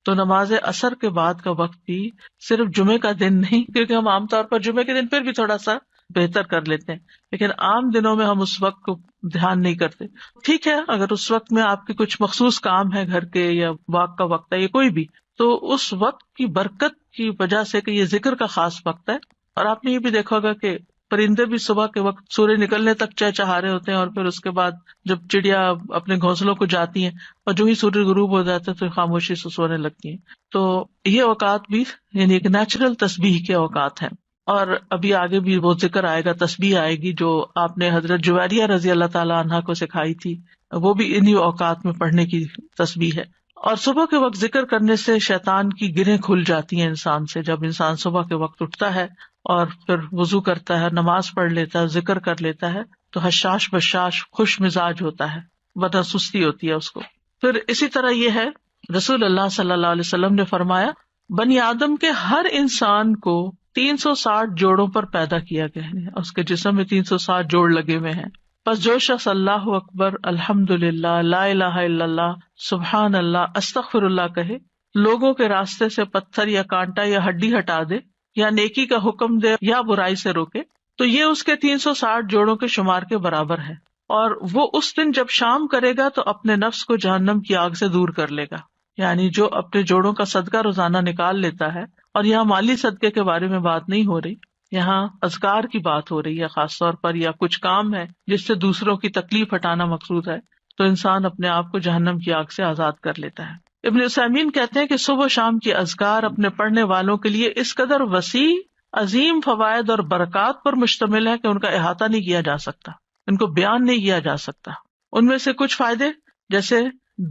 تو نماز عصر کے بعد کا وقت بھی صرف جمعے کا دن نہیں، کیونکہ ہم عام طور پر جمعے کے دن پھر بھی تھوڑا سا بہتر کر لیتے ہیں، لیکن عام دنوں میں ہم اس وقت کو دھیان نہیں کرتے. ٹھیک ہے، اگر اس وقت میں آپ کے کچھ مخصوص کام ہے گھر کے یا واک کا وقت ہے یا کوئی بھی، تو اس وقت کی برکت کی وجہ سے کہ یہ ذکر کا خاص وقت ہے. اور آپ نے یہ بھی دیکھا ہوگا کہ پرندے بھی صبح کے وقت سورج نکلنے تک چہچہا رہے ہوتے ہیں، اور پھر اس کے بعد جب چڑیا اپنے گھونسلوں کو جاتی ہیں اور جو ہی سورج غروب ہو جاتا ہے تو خاموشی سے سونے لگتی ہیں. تو یہ اوقات بھی یعنی ایک نیچرل تسبیح کے اوقات ہیں. اور ابھی آگے بھی وہ ذکر آئے گا، تسبیح آئے گی جو آپ نے حضرت جویریہ رضی اللہ تعالیٰ عنہا کو سکھائی تھی، وہ بھی انہی اوقات میں پڑھنے کی تسبیح ہے. اور صبح کے وقت ذکر کرنے سے شیطان کی گرہیں کھل جاتی ہیں انسان سے. جب انسان صبح کے وقت اٹھتا ہے اور پھر وضو کرتا ہے، نماز پڑھ لیتا ہے، ذکر کر لیتا ہے، تو حشاش بشاش خوش مزاج ہوتا ہے، ورنہ سستی ہوتی ہے اس کو. پھر اسی طرح یہ ہے، رسول اللہ صلی اللہ علیہ وسلم نے فرمایا بنی آدم کے ہر انسان کو 360 جوڑوں پر پیدا کیا گیا ہے، اس کے جسم میں 360 جوڑ لگے ہوئے ہیں. بس جو شخص اللہ اکبر، الحمد للہ، لا الہ الا اللہ، سبحان اللہ، استغفر اللہ کہے، لوگوں کے راستے سے پتھر یا کانٹا یا ہڈی ہٹا دے، یا نیکی کا حکم دے یا برائی سے روکے، تو یہ اس کے 360 جوڑوں کے شمار کے برابر ہے. اور وہ اس دن جب شام کرے گا تو اپنے نفس کو جہنم کی آگ سے دور کر لے گا. یعنی جو اپنے جوڑوں کا صدقہ روزانہ نکال لیتا ہے، اور یہاں مالی صدقے کے بارے میں بات نہیں ہو رہی، یہاں اذکار کی بات ہو رہی ہے خاص طور پر، یا کچھ کام ہے جس سے دوسروں کی تکلیف ہٹانا مقصود ہے، تو انسان اپنے آپ کو جہنم کی آگ سے آزاد کر لیتا ہے. ابن عثیمین کہتے ہیں کہ صبح و شام کی اذکار اپنے پڑھنے والوں کے لیے اس قدر وسیع، عظیم فوائد اور برکات پر مشتمل ہے کہ ان کا احاطہ نہیں کیا جا سکتا، ان کو بیان نہیں کیا جا سکتا. ان میں سے کچھ فائدے جیسے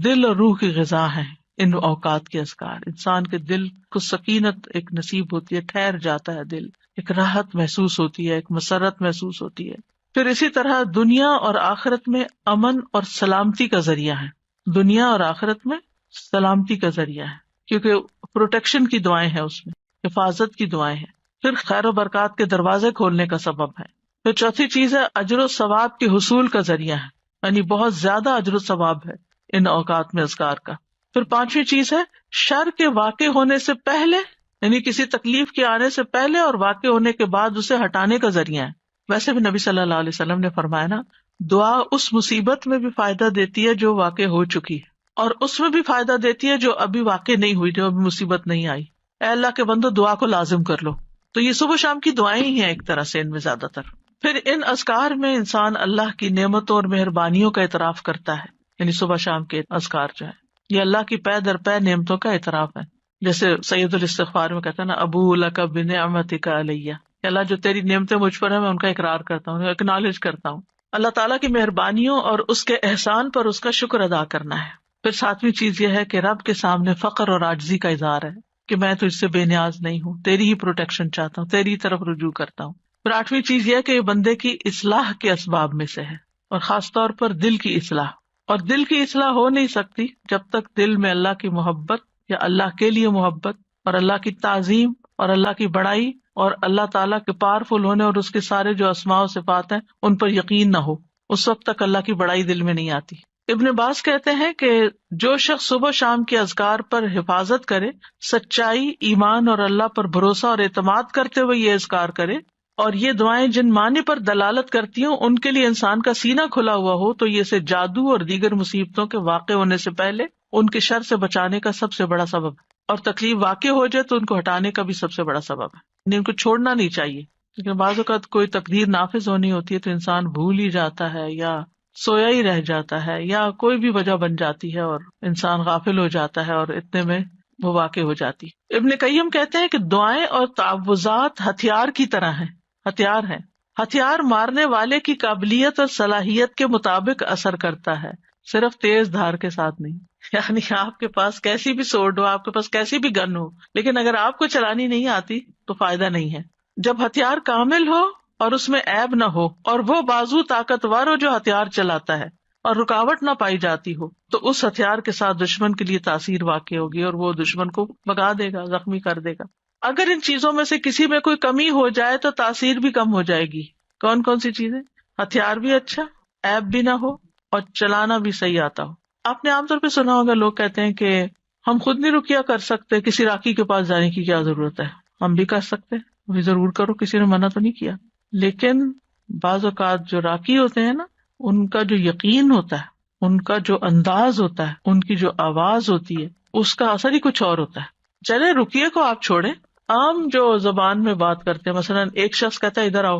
دل اور روح کی غذا ہیں ان اوقات کے اذکار. انسان کے دل کو سکینت ایک نصیب ہوتی ہے، ٹھہر جاتا ہے دل، ایک راحت محسوس ہوتی ہے، ایک مسرت محسوس ہوتی ہے. پھر اسی طرح دنیا اور آخرت میں امن اور سلامتی کا ذریعہ ہے. دنیا اور آخرت میں سلامتی کا ذریعہ ہے، کیونکہ پروٹیکشن کی دعائیں ہیں، اس میں حفاظت کی دعائیں ہیں. پھر خیر و برکات کے دروازے کھولنے کا سبب ہے. پھر چوتھی چیز ہے اجر و ثواب کے حصول کا ذریعہ ہے، یعنی بہت زیادہ اجر و ثواب ہے ان اوقات میں اذکار کا. پھر پانچویں چیز ہے شر کے واقع ہونے سے پہلے، یعنی کسی تکلیف کے آنے سے پہلے اور واقع ہونے کے بعد اسے ہٹانے کا ذریعہ ہے. ویسے بھی نبی صلی اللہ علیہ وسلم نے فرمایا نا، دعا اس مصیبت میں بھی فائدہ دیتی ہے جو واقع ہو چکی ہے، اور اس میں بھی فائدہ دیتی ہے جو ابھی واقع نہیں ہوئی، جو ابھی مصیبت نہیں آئی. اے اللہ کے بندو دعا کو لازم کر لو. تو یہ صبح شام کی دعائیں ہی ہیں ایک طرح سے ان میں زیادہ تر. پھر ان اذکار میں انسان اللہ کی نعمتوں اور مہربانیوں کا اعتراف کرتا ہے، یعنی صبح شام کے اذکار جو ہے یہ اللہ کی پے در پے نعمتوں کا اعتراف ہے. جیسے سید الاستغفار میں کہتا ہے نا، ابو لک بنعمتک علیہ، کہ اللہ جو تیری نعمتیں مجھ پر ہیں میں ان کا اقرار کرتا ہوں، اکنالج کرتا ہوں. اللہ تعالیٰ کی مہربانیوں اور اس کے احسان پر اس کا شکر ادا کرنا ہے. پھر ساتویں چیز یہ ہے کہ رب کے سامنے فقر اور عاجزی کا اظہار ہے کہ میں تجھ سے بے نیاز نہیں ہوں، تیری ہی پروٹیکشن چاہتا ہوں، تیری طرف رجوع کرتا ہوں. پھر آٹھویں چیز یہ ہے کہ یہ بندے کی اصلاح کے اسباب میں سے ہے، اور خاص طور پر دل کی اصلاح. اور دل کی اصلاح ہو نہیں سکتی جب تک دل میں اللہ کی محبت یا اللہ کے لیے محبت اور اللہ کی تعظیم اور اللہ کی بڑائی اور اللہ تعالیٰ کے پاورفل ہونے اور اس کے سارے جو اسماء و صفات ہیں ان پر یقین نہ ہو. اس وقت تک اللہ کی بڑائی دل میں نہیں آتی. ابن عباس کہتے ہیں کہ جو شخص صبح شام کے اذکار پر حفاظت کرے، سچائی، ایمان اور اللہ پر بھروسہ اور اعتماد کرتے ہوئے یہ اذکار کرے، اور یہ دعائیں جن معنی پر دلالت کرتی ہوں ان کے لیے انسان کا سینہ کھلا ہوا ہو، تو یہ سے جادو اور دیگر مصیبتوں کے واقع ہونے سے پہلے ان کے شر سے بچانے کا سب سے بڑا سبب ہے، اور تکلیف واقع ہو جائے تو ان کو ہٹانے کا بھی سب سے بڑا سبب ہے. یعنی ان کو چھوڑنا نہیں چاہیے، کیونکہ بعض اوقات کوئی تقدیر نافذ ہونی ہوتی ہے تو انسان بھول ہی جاتا ہے یا سویا ہی رہ جاتا ہے یا کوئی بھی وجہ بن جاتی ہے اور انسان غافل ہو جاتا ہے اور اتنے میں وہ واقع ہو جاتی. ابن قیم کہتے ہیں کہ دعائیں اور تعوذات ہتھیار کی طرح ہیں، ہتھیار ہیں. ہتھیار مارنے والے کی قابلیت اور صلاحیت کے مطابق اثر کرتا ہے، صرف تیز دھار کے ساتھ نہیں. یعنی آپ کے پاس کیسی بھی سورڈ ہو، آپ کے پاس کیسی بھی گن ہو، لیکن اگر آپ کو چلانی نہیں آتی تو فائدہ نہیں ہے. جب ہتھیار کامل ہو اور اس میں عیب نہ ہو اور وہ بازو طاقتور ہو جو ہتھیار چلاتا ہے اور رکاوٹ نہ پائی جاتی ہو، تو اس ہتھیار کے ساتھ دشمن کے لیے تاثیر واقع ہوگی اور وہ دشمن کو بھگا دے گا، زخمی کر دے گا. اگر ان چیزوں میں سے کسی میں کوئی کمی ہو جائے تو تاثیر بھی کم ہو جائے گی. کون کون سی چیزیں؟ ہتھیار بھی اچھا، عیب بھی نہ ہو اور چلانا بھی صحیح آتا ہو. آپ نے عام طور پہ سنا ہوگا لوگ کہتے ہیں کہ ہم خود نہیں رقیہ کر سکتے، کسی راقی کے پاس جانے کی کیا ضرورت ہے. ہم بھی کر سکتے ہیں، بھی ضرور کرو، کسی نے منع تو نہیں کیا. لیکن بعض اوقات جو راقی ہوتے ہیں نا، ان کا جو یقین ہوتا ہے، ان کا جو انداز ہوتا ہے، ان کی جو آواز ہوتی ہے، اس کا اثر ہی کچھ اور ہوتا ہے. چلے رقیے کو آپ چھوڑیں، عام جو زبان میں بات کرتے ہیں، مثلا ایک شخص کہتا ہے ادھر آؤ،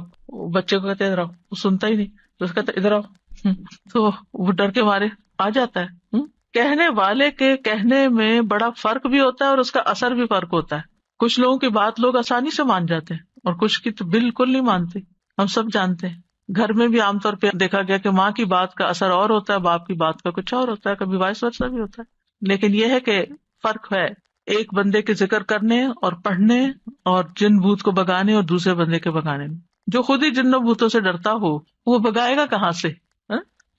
بچے کو کہتے ہیں ادھر آؤ، وہ سنتا ہی نہیں، تو اس کہتا ہے ادھر آؤ، تو وہ ڈر کے مارے آ جاتا ہے. کہنے والے کے کہنے میں بڑا فرق بھی ہوتا ہے اور اس کا اثر بھی فرق ہوتا ہے. کچھ لوگوں کی بات لوگ آسانی سے مان جاتے ہیں اور کچھ کی تو بالکل نہیں مانتے. ہم سب جانتے ہیں، گھر میں بھی عام طور پہ دیکھا گیا کہ ماں کی بات کا اثر اور ہوتا ہے، باپ کی بات کا کچھ اور ہوتا ہے، کبھی وائس ورسا بھی ہوتا ہے. لیکن یہ ہے کہ فرق ہے ایک بندے کے ذکر کرنے اور پڑھنے اور جن بھوت کو بگانے اور دوسرے بندے کے بگانے میں. جو خود ہی جنوں بھوتوں سے ڈرتا ہو وہ بگائے گا کہاں سے؟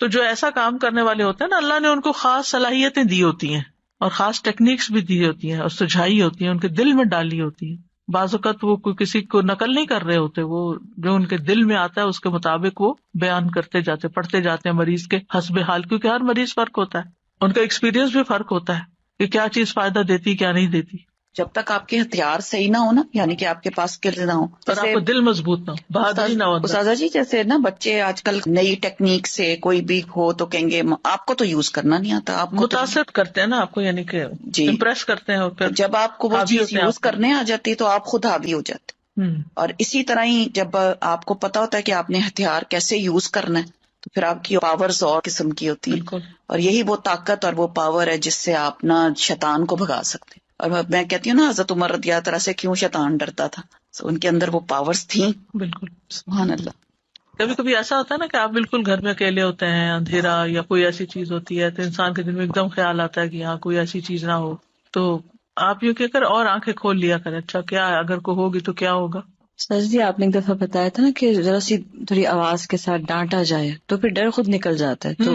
تو جو ایسا کام کرنے والے ہوتے ہیں نا، اللہ نے ان کو خاص صلاحیتیں دی ہوتی ہیں اور خاص ٹیکنیکس بھی دی ہوتی ہیں اور سجھائی ہوتی ہیں، ان کے دل میں ڈالی ہوتی ہیں. بعض اوقات وہ کسی کو نقل نہیں کر رہے ہوتے، وہ جو ان کے دل میں آتا ہے اس کے مطابق وہ بیان کرتے جاتے، پڑھتے جاتے ہیں مریض کے حسب حال، کیونکہ ہر مریض فرق ہوتا ہے، ان کا ایکسپیرینس بھی فرق ہوتا ہے کہ کیا چیز فائدہ دیتی کیا نہیں دیتی. جب تک آپ کے ہتھیار صحیح نہ ہو نا، یعنی کہ آپ کے پاس اسکل نہ ہو اور آپ کو دل مضبوط نہ ہو، بہادری نہ ہو. استاذہ جی جیسے نا بچے آج کل نئی ٹیکنیک سے کوئی بھی ہو تو کہیں گے آپ کو تو یوز کرنا نہیں آتا، آپ کو متاثر کرتے ہیں نا آپ کو، یعنی کہ امپریس کرتے ہیں، اور پھر جب آپ کو وہ چیز یوز کرنے آ جاتی تو آپ خود حاوی ہو جاتے. اور اسی طرح ہی جب آپ کو پتا ہوتا ہے کہ آپ نے ہتھیار کیسے یوز کرنا ہے تو پھر آپ کی پاورز اور قسم کی ہوتی ہیں، اور یہی وہ طاقت اور وہ پاور ہے جس سے آپ نا شیطان کو بھگا سکتے ہیں. اور میں کہتی ہوں نا حضرت عمر رضی اللہ تعالیٰ سے کیوں شیطان ڈرتا تھا، ان کے اندر وہ پاورز تھیں. بالکل سبحان اللہ. کبھی کبھی ایسا ہوتا ہے نا کہ آپ بالکل گھر میں اکیلے ہوتے ہیں، اندھیرا یا کوئی ایسی چیز ہوتی ہے تو انسان کے دل میں ایک دم خیال آتا ہے کہ یہاں کوئی ایسی چیز نہ ہو، تو آپ یوں کہہ کر اور آنکھیں کھول لیا کریں، اچھا کیا ہے، اگر کوئی ہوگی تو کیا ہوگا. سر جی آپ نے ایک دفعہ بتایا تھا نا کہ ذرا سی تھوڑی آواز کے ساتھ ڈانٹا جائے تو پھر ڈر خود نکل جاتا ہے. تو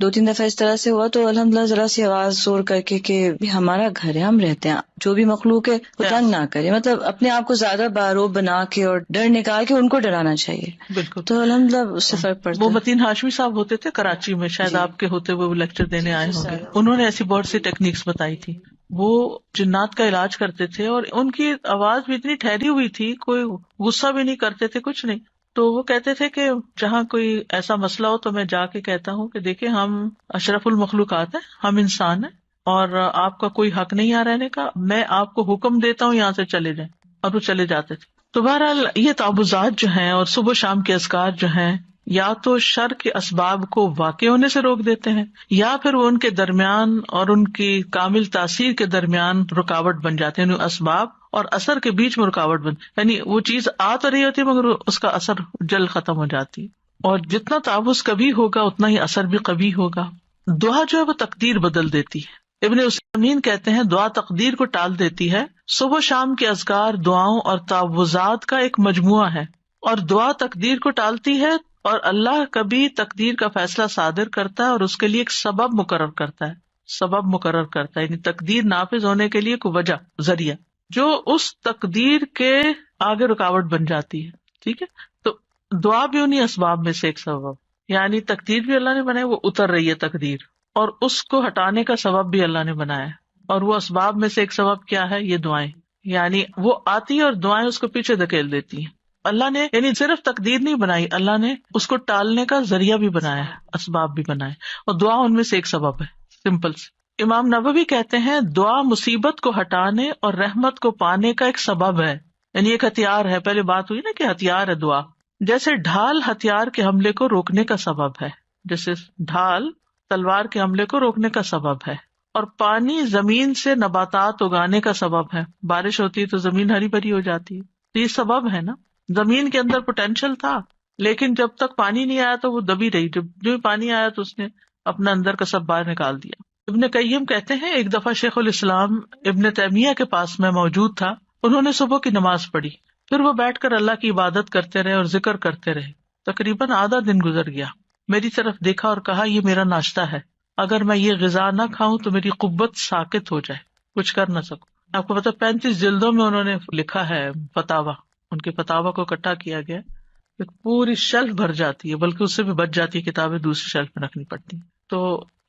2-3 دفعہ اس طرح سے ہوا تو الحمدللہ ذرا سی آواز زور کر کے کہ ہمارا گھر ہے، ہم رہتے ہیں، جو بھی مخلوق ہے وہ تنگ نہ کرے، مطلب اپنے آپ کو زیادہ باروب بنا کے اور ڈر نکال کے ان کو ڈرانا چاہیے. بالکل. تو الحمدللہ اس سے فرق پڑتا ہے. وہ متین ہاشمی صاحب ہوتے تھے کراچی میں، شاید آپ کے ہوتے ہوئے وہ لیکچر دینے آئے ہوں گے. انہوں نے ایسی بہت سی ٹیکنیکس بتائی تھی. وہ جنات کا علاج کرتے تھے اور ان کی آواز بھی اتنی ٹھہری ہوئی تھی، کوئی غصہ بھی نہیں کرتے تھے، کچھ نہیں. تو وہ کہتے تھے کہ جہاں کوئی ایسا مسئلہ ہو تو میں جا کے کہتا ہوں کہ دیکھیں ہم اشرف المخلوقات ہیں، ہم انسان ہیں اور آپ کا کوئی حق نہیں یہاں رہنے کا، میں آپ کو حکم دیتا ہوں یہاں سے چلے جائیں، اور وہ چلے جاتے تھے. تو بہرحال یہ تعوذات جو ہیں اور صبح شام کے اذکار جو ہیں یا تو شر کے اسباب کو واقع ہونے سے روک دیتے ہیں یا پھر وہ ان کے درمیان اور ان کی کامل تاثیر کے درمیان رکاوٹ بن جاتے ہیں. یعنی اسباب اور اثر کے بیچ میں رکاوٹ یعنی وہ چیز آ تو رہی ہوتی ہے مگر اس کا اثر جلد ختم ہو جاتی ہے. اور جتنا تعوذ کبھی ہوگا اتنا ہی اثر بھی کبھی ہوگا. دعا جو ہے وہ تقدیر بدل دیتی ہے. ابن عثیمین کہتے ہیں دعا تقدیر کو ٹال دیتی ہے. صبح شام کے اذکار دعاؤں اور تعوذات کا ایک مجموعہ ہے، اور دعا تقدیر کو ٹالتی ہے اور اللہ کبھی تقدیر کا فیصلہ صادر کرتا ہے اور اس کے لیے ایک سبب مقرر کرتا ہے، یعنی تقدیر نافذ ہونے کے لیے کوئی وجہ، ذریعہ، جو اس تقدیر کے آگے رکاوٹ بن جاتی ہے. ٹھیک ہے، تو دعا بھی انہیں اسباب میں سے ایک سبب، یعنی تقدیر بھی اللہ نے بنائی، وہ اتر رہی ہے تقدیر، اور اس کو ہٹانے کا سبب بھی اللہ نے بنایا ہے. اور وہ اسباب میں سے ایک سبب کیا ہے؟ یہ دعائیں، یعنی وہ آتی ہے اور دعائیں اس کو پیچھے دھکیل دیتی ہیں. اللہ نے یعنی صرف تقدیر نہیں بنائی، اللہ نے اس کو ٹالنے کا ذریعہ بھی بنایا ہے، اسباب بھی بنائے، اور دعا ان میں سے ایک سبب ہے. سمپل سے امام نووی کہتے ہیں دعا مصیبت کو ہٹانے اور رحمت کو پانے کا ایک سبب ہے، یعنی ایک ہتھیار ہے. پہلے بات ہوئی نا کہ ہتھیار ہے دعا، جیسے ڈھال ہتھیار کے حملے کو روکنے کا سبب ہے، جیسے ڈھال تلوار کے حملے کو روکنے کا سبب ہے. اور پانی زمین سے نباتات اگانے کا سبب ہے، بارش ہوتی ہے تو زمین ہری بھری ہو جاتی ہے، تو یہ سبب ہے نا. زمین کے اندر پوٹینشیل تھا، لیکن جب تک پانی نہیں آیا تو وہ دبی رہی، جب جو پانی آیا تو اس نے اپنا اندر کا سب باہر نکال دیا. ابن قیم کہتے ہیں ایک دفعہ شیخ الاسلام ابن تیمیہ کے پاس میں موجود تھا، انہوں نے صبح کی نماز پڑھی، پھر وہ بیٹھ کر اللہ کی عبادت کرتے رہے اور ذکر کرتے رہے. تقریباً آدھا دن گزر گیا. میری طرف دیکھا اور کہا یہ میرا ناشتہ ہے، اگر میں یہ غذا نہ کھاؤں تو میری قوت ساکت ہو جائے، کچھ کر نہ سکوں. آپ کو پتا 35 جلدوں میں انہوں نے لکھا ہے فتاوا، ان کے فتاوا کو اکٹھا کیا گیا، پوری شیلف بھر جاتی ہے، بلکہ اس سے بھی بچ جاتی ہے، کتابیں دوسری شیلف میں رکھنی پڑتی. تو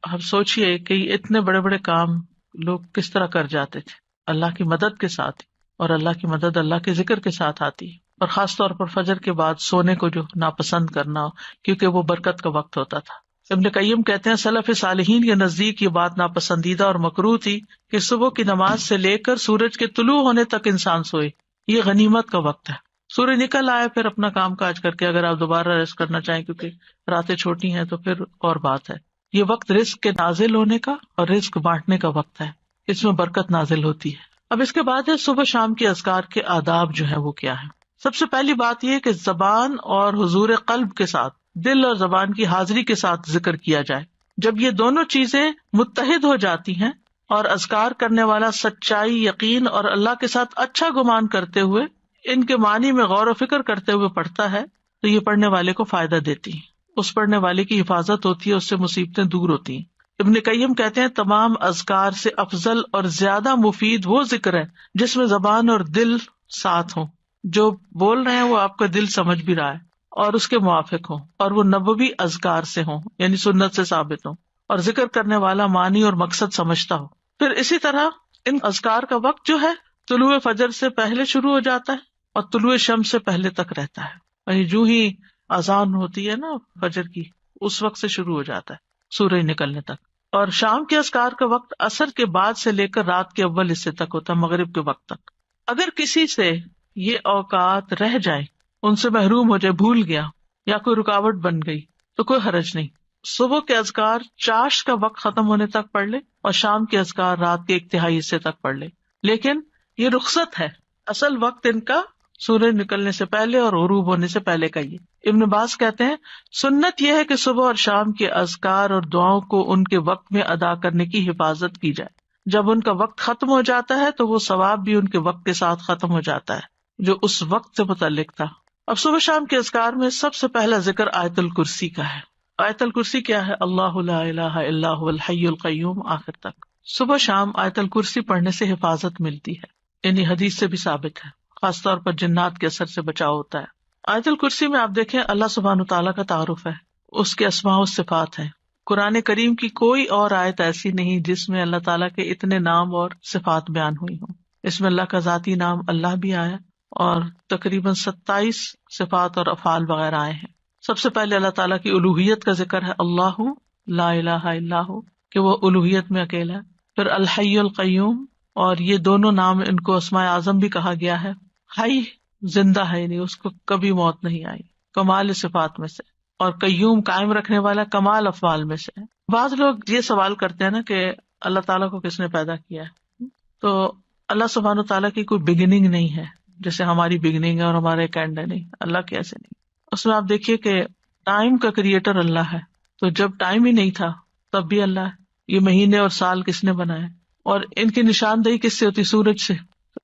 ہم سوچئے کہ اتنے بڑے بڑے کام لوگ کس طرح کر جاتے تھے اللہ کی مدد کے ساتھ، اور اللہ کی مدد اللہ کے ذکر کے ساتھ آتی ہے. اور خاص طور پر فجر کے بعد سونے کو جو ناپسند کرنا، کیونکہ وہ برکت کا وقت ہوتا تھا. ابن قیم کہتے ہیں سلف صالحین کے نزدیک یہ بات ناپسندیدہ اور مکروہ تھی کہ صبح کی نماز سے لے کر سورج کے طلوع ہونے تک انسان سوئے. یہ غنیمت کا وقت ہے. سورج نکل آئے پھر اپنا کام کاج کر کے اگر آپ دوبارہ ریسٹ کرنا چاہیں، کیونکہ راتیں چھوٹی ہیں، تو پھر اور بات ہے. یہ وقت رزق کے نازل ہونے کا اور رزق بانٹنے کا وقت ہے، اس میں برکت نازل ہوتی ہے. اب اس کے بعد ہے صبح شام کے اذکار کے آداب جو ہے وہ کیا ہے. سب سے پہلی بات یہ کہ زبان اور حضور قلب کے ساتھ، دل اور زبان کی حاضری کے ساتھ ذکر کیا جائے. جب یہ دونوں چیزیں متحد ہو جاتی ہیں اور اذکار کرنے والا سچائی، یقین اور اللہ کے ساتھ اچھا گمان کرتے ہوئے ان کے معنی میں غور و فکر کرتے ہوئے پڑھتا ہے تو یہ پڑھنے والے کو فائدہ دیتی ہیں، اس پڑھنے والے کی حفاظت ہوتی ہے، اس سے مصیبتیں دور ہوتی ہیں. ابن قیم کہتے ہیں تمام اذکار سے افضل اور زیادہ مفید وہ ذکر ہے جس میں زبان اور دل ساتھ ہوں، جو بول رہے ہیں وہ آپ کا دل سمجھ بھی رہا ہے اور اس کے موافق ہوں، اور وہ نبوی اذکار سے ہوں، یعنی سنت سے ثابت ہوں، اور ذکر کرنے والا معنی اور مقصد سمجھتا ہو. پھر اسی طرح ان اذکار کا وقت جو ہے طلوع فجر سے پہلے شروع ہو جاتا ہے اور طلوع شمس سے پہلے تک رہتا ہے، یعنی جو ہی اذان ہوتی ہے نا فجر کی، اس وقت سے شروع ہو جاتا ہے سورج نکلنے تک. اور شام کے اذکار کا وقت عصر کے بعد سے لے کر رات کے اول حصے تک ہوتا ہے، مغرب کے وقت تک. اگر کسی سے یہ اوقات رہ جائیں، ان سے محروم ہو جائے، بھول گیا یا کوئی رکاوٹ بن گئی تو کوئی حرج نہیں. صبح کے اذکار چاش کا وقت ختم ہونے تک پڑھ لے اور شام کے اذکار رات کے 1/3 حصے تک پڑھ لے، لیکن یہ رخصت ہے، اصل وقت ان کا سورج نکلنے سے پہلے اور غروب ہونے سے پہلے کا. یہ ابن باز کہتے ہیں سنت یہ ہے کہ صبح اور شام کے اذکار اور دعاؤں کو ان کے وقت میں ادا کرنے کی حفاظت کی جائے. جب ان کا وقت ختم ہو جاتا ہے تو وہ ثواب بھی ان کے وقت کے ساتھ ختم ہو جاتا ہے جو اس وقت سے متعلق تھا. اب صبح شام کے اذکار میں سب سے پہلا ذکر آیت الکرسی کا ہے. آیت الکرسی کیا ہے؟ اللہ لا الہ الا هو الحی القیوم آخر تک. صبح شام آیت الکرسی پڑھنے سے حفاظت ملتی ہے، یعنی حدیث سے بھی ثابت ہے، خاص طور پر جنات کے اثر سے بچاؤ ہوتا ہے. آیت الکرسی میں آپ دیکھیں اللہ سبحانہ تعالیٰ کا تعارف ہے، اس کے اسماء و صفات ہیں. قرآن کریم کی کوئی اور آیت ایسی نہیں جس میں اللہ تعالیٰ کے اتنے نام اور صفات بیان ہوئی ہوں. اس میں اللہ کا ذاتی نام اللہ بھی آیا اور تقریباً 27 صفات اور افعال وغیرہ آئے ہیں. سب سے پہلے اللہ تعالیٰ کی الوہیت کا ذکر ہے، اللہ لا الہ الا ہو، کہ وہ الوہیت میں اکیلا ہے. پھر الحی القیوم، اور یہ دونوں نام ان کو اسماء اعظم بھی کہا گیا ہے. حی زندہ ہے، یعنی اس کو کبھی موت نہیں آئی، کمال صفات میں سے، اور قیوم قائم رکھنے والا کمال افعال میں سے. بعض لوگ یہ سوال کرتے ہیں نا کہ اللہ تعالیٰ کو کس نے پیدا کیا ہے، تو اللہ سبحانہ تعالیٰ کی کوئی بگننگ نہیں ہے جیسے ہماری بگننگ ہے اور ہمارا ایک اینڈ ہے. نہیں، اللہ کی ایسے نہیں. اس میں آپ دیکھیے کہ ٹائم کا کریٹر اللہ ہے، تو جب ٹائم ہی نہیں تھا تب بھی اللہ ہے. یہ مہینے اور سال کس نے بنائے، اور ان کی نشاندہی کس سے ہوتی؟ سورج سے.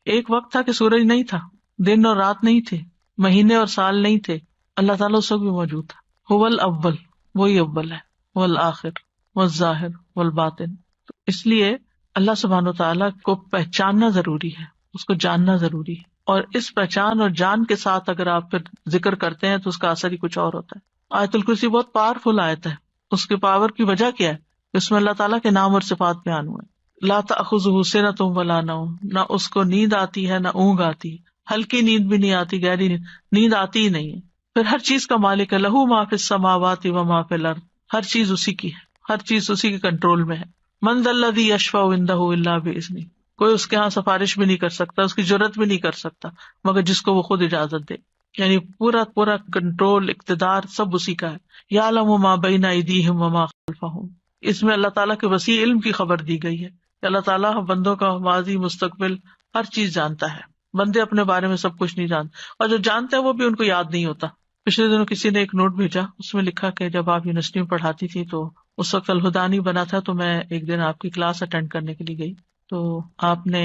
ایک وقت تھا کہ سورج نہیں تھا، دن اور رات نہیں تھے، مہینے اور سال نہیں تھے، اللہ تعالیٰ اس وقت بھی موجود تھا. هو الاول، وہی اول ہے، والآخر والظاہر والباطن. اس لیے اللہ سبحانہ وتعالیٰ کو پہچاننا ضروری ہے، اس کو جاننا ضروری ہے، اور اس پہچان اور جان کے ساتھ اگر آپ پھر ذکر کرتے ہیں تو اس کا اثر ہی کچھ اور ہوتا ہے. آیت الکرسی بہت پاورفل آیت ہے. اس کے پاور کی وجہ کیا ہے؟ اس میں اللہ تعالیٰ کے نام اور صفات بیان ہوئے. لا تأخذہ سنۃ ولا نوم، نہ اس کو نیند آتی ہے نہ اونگ آتی، ہلکی نیند بھی نہیں آتی، گہری نیند آتی ہی نہیں ہے. پھر ہر چیز کا مالک ہے، لہو ما فی السماوات و ما فی الارض، ہر چیز اسی کی ہے، ہر چیز اسی کے کنٹرول میں ہے. من ذا الذی یشفع عندہ الا باذنہ، کوئی اس کے ہاں سفارش بھی نہیں کر سکتا، اس کی جرات بھی نہیں کر سکتا مگر جس کو وہ خود اجازت دے. یعنی پورا کنٹرول، اقتدار سب اسی کا ہے. یعلم ما بین ایدیہم وما خلفہم، اس میں اللہ تعالیٰ کے وسیع علم کی خبر دی گئی ہے کہ اللہ تعالیٰ بندوں کا ماضی مستقبل ہر چیز جانتا ہے. بندے اپنے بارے میں سب کچھ نہیں جانتے، اور جو جانتے ہیں وہ بھی ان کو یاد نہیں ہوتا. پچھلے دنوں کسی نے ایک نوٹ بھیجا، اس میں لکھا کہ جب آپ یونیورسٹی میں پڑھاتی تھی تو اس وقت الہدیٰ نہیں بنا تھا، تو میں ایک دن آپ کی کلاس اٹینڈ کرنے کے لیے گئی، تو آپ نے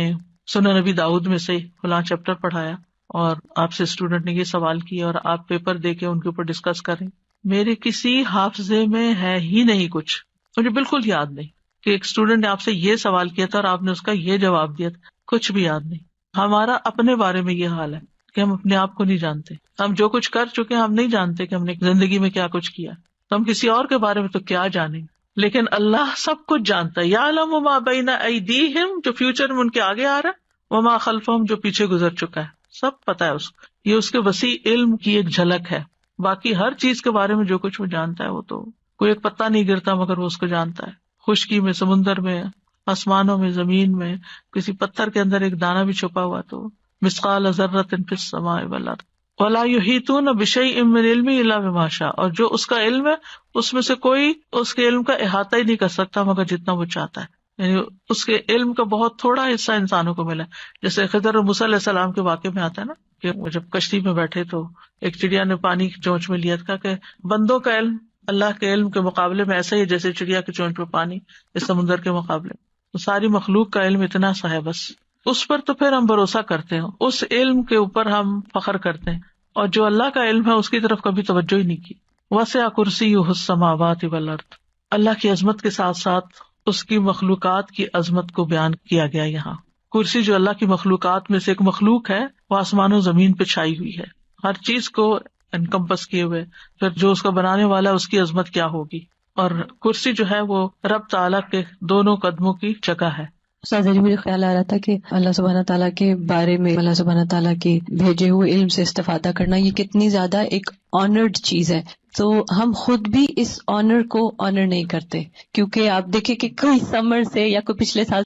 سنن نبی داؤد میں سے فلاں چیپٹر پڑھایا اور آپ سے اسٹوڈنٹ نے یہ سوال کیا اور آپ پیپر دے کے ان کے اوپر ڈسکس کریں. میرے کسی حافظے میں ہے ہی نہیں کچھ، مجھے بالکل یاد نہیں کہ ایک اسٹوڈنٹ نے آپ سے یہ سوال کیا تھا اور آپ نے اس کا یہ جواب دیا تھا، کچھ بھی یاد نہیں. ہمارا اپنے بارے میں یہ حال ہے کہ ہم اپنے آپ کو نہیں جانتے. ہم جو کچھ کر چکے ہیں ہم نہیں جانتے کہ ہم نے زندگی میں کیا کچھ کیا، تو ہم کسی اور کے بارے میں تو کیا جانیں. لیکن اللہ سب کچھ جانتا ہے. یعلم ما بین ایدیہم، جو فیوچر میں ان کے آگے آ رہا ہے، وما خلفہم، جو پیچھے گزر چکا ہے، سب پتا ہے اس کو. یہ اس کے وسیع علم کی ایک جھلک ہے. باقی ہر چیز کے بارے میں جو کچھ وہ جانتا ہے، وہ تو کوئی ایک پتا نہیں گرتا مگر وہ اس کو جانتا ہے. خشکی میں، سمندر میں، آسمانوں میں، زمین میں، کسی پتھر کے اندر ایک دانہ بھی چھپا ہوا تو مثقال ذرۃ فی السماء والارض ولا یحیطون بشیء من علمہ الا بما شاء، اور جو اس کا علم ہے اس میں سے کوئی اس کے علم کا احاطہ ہی نہیں کر سکتا مگر جتنا وہ چاہتا ہے. یعنی اس کے علم کا بہت تھوڑا حصہ انسانوں کو ملا. جیسے خضر اور موسیٰ علیہ السلام کے واقعے میں آتا ہے نا کہ وہ جب کشتی میں بیٹھے تو ایک چڑیا نے پانی کی چونچ میں لیا تھا کہ بندوں کا علم اللہ کے علم کے مقابلے میں ایسا ہی جیسے چڑیا کی چونچ میں پانی اس سمندر کے مقابلے. تو ساری مخلوق کا علم اتنا سا ہے، بس اس پر تو پھر ہم بھروسہ کرتے ہیں، اس علم کے اوپر ہم فخر کرتے ہیں، اور جو اللہ کا علم ہے اس کی طرف کبھی توجہ ہی نہیں کی. وسع کرسیہ السماوات والارض، اللہ کی عظمت کے ساتھ ساتھ اس کی مخلوقات کی عظمت کو بیان کیا گیا. یہاں کرسی جو اللہ کی مخلوقات میں سے ایک مخلوق ہے، وہ آسمان و زمین پہ چھائی ہوئی ہے، ہر چیز کو انکمپس کیے ہوئے. پھر جو اس کا بنانے والا ہے اس کی عظمت کیا ہوگی. اور کرسی جو ہے وہ رب تعالیٰ کے دونوں قدموں کی جگہ ہے. استاذ جی، مجھے خیال آ رہا تھا کہ اللہ سبحانہ تعالیٰ کے بارے میں، اللہ سبحانہ تعالیٰ کے بھیجے ہوئے علم سے استفادہ کرنا یہ کتنی زیادہ ایک آنرڈ چیز ہے. تو ہم خود بھی اس آنر کو آنر نہیں کرتے، کیونکہ آپ دیکھیں کہ کوئی سمر سے یا کوئی پچھلے سال